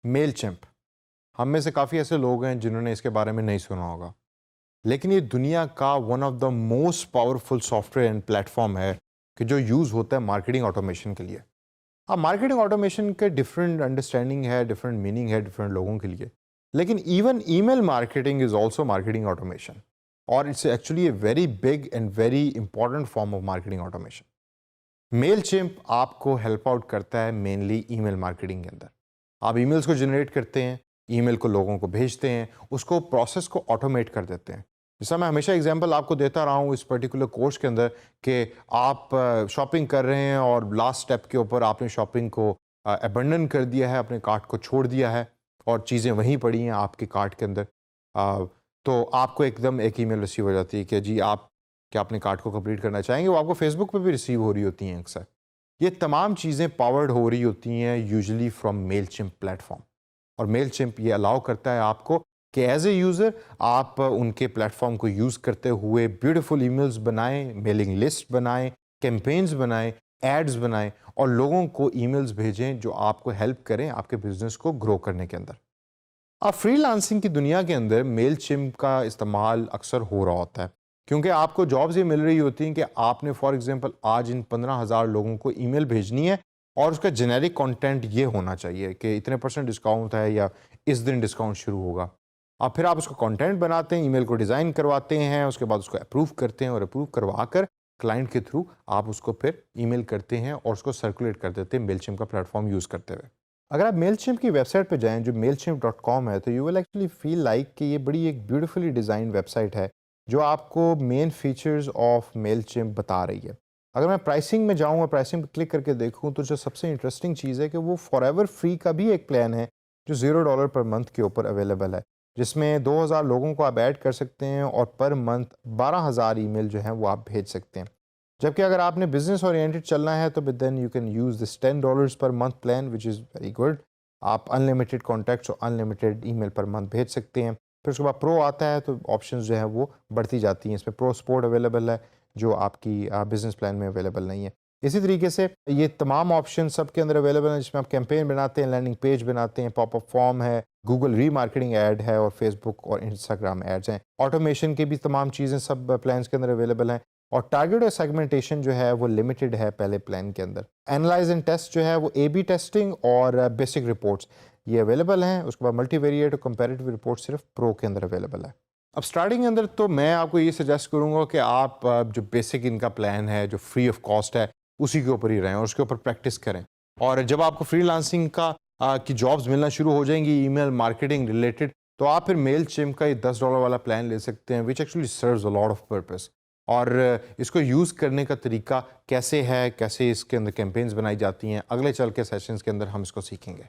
Mailchimp. हम में से काफ़ी ऐसे लोग हैं जिन्होंने इसके बारे में नहीं सुना होगा, लेकिन ये दुनिया का one of the most powerful software and platform है कि जो यूज़ होता है मार्केटिंग ऑटोमेशन के लिए। अब मार्केटिंग ऑटोमेशन के डिफरेंट अंडरस्टैंडिंग है, डिफरेंट मीनिंग है डिफरेंट लोगों के लिए, लेकिन even email marketing is also marketing automation, और it's actually a very big and very important form of marketing automation. Mailchimp आपको हेल्प आउट करता है मेनली ईमेल मार्केटिंग के अंदर। आप ईमेल्स को जनरेट करते हैं, ईमेल को लोगों को भेजते हैं, उसको प्रोसेस को ऑटोमेट कर देते हैं। जैसा मैं हमेशा एग्जांपल आपको देता रहा हूँ इस पर्टिकुलर कोर्स के अंदर कि आप शॉपिंग कर रहे हैं और लास्ट स्टेप के ऊपर आपने शॉपिंग को अबंडन कर दिया है, अपने कार्ट को छोड़ दिया है और चीज़ें वहीं पड़ी हैं आपके कार्ट के अंदर। तो आपको एकदम एक ईमेल रिसीव हो जाती है कि जी आप क्या अपने कार्ट को कंप्लीट करना चाहेंगे, वो आपको फेसबुक पे भी रिसीव हो रही होती हैं अक्सर। ये तमाम चीज़ें पावर्ड हो रही होती हैं यूजुअली फ्रॉम मेलचिम्प प्लेटफॉर्म, और मेलचिम्प ये अलाउ करता है आपको कि एज ए यूज़र आप उनके प्लेटफॉर्म को यूज़ करते हुए ब्यूटीफुल ईमेल्स बनाएं, मेलिंग लिस्ट बनाएं, कैंपेन्स बनाएं, एड्स बनाएं और लोगों को ईमेल्स भेजें जो आपको हेल्प करें आपके बिजनेस को ग्रो करने के अंदर। अब फ्रीलांसिंग की दुनिया के अंदर मेलचिम्प का इस्तेमाल अक्सर हो रहा होता है, क्योंकि आपको जॉब्स ये मिल रही होती हैं कि आपने फॉर एग्जांपल आज इन 15,000 लोगों को ईमेल भेजनी है और उसका जेनेरिक कंटेंट ये होना चाहिए कि इतने % डिस्काउंट है या इस दिन डिस्काउंट शुरू होगा। अब फिर आप उसका कंटेंट बनाते हैं, ईमेल को डिज़ाइन करवाते हैं, उसके बाद उसको अप्रूव करते हैं और अप्रूव करवा कर क्लाइंट के थ्रू आप उसको फिर ईमेल करते हैं और उसको सर्कुलेट कर देते हैं मेलचिम्प का प्लेटफॉर्म यूज़ करते हुए। अगर आप मेलचिम्प की वेबसाइट पे जाएँ जो mailchimp.com है, तो you will actually feel like कि ये बड़ी एक ब्यूटीफुली डिज़ाइन वेबसाइट है जो आपको मेन फीचर्स ऑफ मेलचिम्प बता रही है। अगर मैं प्राइसिंग में जाऊँ और प्राइसिंग पे क्लिक करके देखूँ तो जो सबसे इंटरेस्टिंग चीज़ है कि वो फॉरएवर फ्री का भी एक प्लान है जो $0 पर मंथ के ऊपर अवेलेबल है, जिसमें 2,000 लोगों को आप ऐड कर सकते हैं और पर मंथ 12,000 ईमेल जो हैं वो आप भेज सकते हैं। जबकि अगर आपने बिजनेस ओरिएंटेड चलना है तो then you can use this $10 per month plan which is very good. आप अनलिमिटेड कॉन्टैक्ट्स और अनलिमिटेड ईमेल पर मंथ भेज सकते हैं। फिर उसके बाद प्रो आता है तो ऑप्शंस जो हैं वो बढ़ती जाती हैं। इसमें प्रो सपोर्ट अवेलेबल है जो आपकी बिजनेस प्लान में अवेलेबल नहीं है। इसी तरीके से ये तमाम ऑप्शन सबके अंदर अवेलेबल हैं जिसमें आप कैंपेन बनाते हैं, लैंडिंग पेज बनाते हैं, पॉपअप फॉर्म है, गूगल रीमार्केटिंग ऐड है और फेसबुक और इंस्टाग्राम एड्स हैं। ऑटोमेशन की भी तमाम चीज़ें सब प्लान्स के अंदर अवेलेबल हैं और टारगेट और सेगमेंटेशन जो है वो लिमिटेड है पहले प्लान के अंदर। एनालाइज एंड टेस्ट जो है वो ए-बी टेस्टिंग और बेसिक रिपोर्ट्स ये अवेलेबल हैं। उसके बाद मल्टीवेरिएट और कंपैरेटिव रिपोर्ट सिर्फ प्रो के अंदर अवेलेबल है। अब स्टार्टिंग के अंदर तो मैं आपको ये सजेस्ट करूँगा कि आप जो बेसिक इनका प्लान है जो फ्री ऑफ कॉस्ट है उसी के ऊपर ही रहें और उसके ऊपर प्रैक्टिस करें। और जब आपको फ्रीलांसिंग का की जॉब्स मिलना शुरू हो जाएंगी ईमेल मार्केटिंग रिलेटेड, तो आप फिर मेलचिम्प का ये $10 वाला प्लान ले सकते हैं which actually serves a lot of purpose. और इसको यूज़ करने का तरीका कैसे है, कैसे इसके अंदर कैंपेन्स बनाई जाती हैं, अगले चल के सेशंस के अंदर हम इसको सीखेंगे।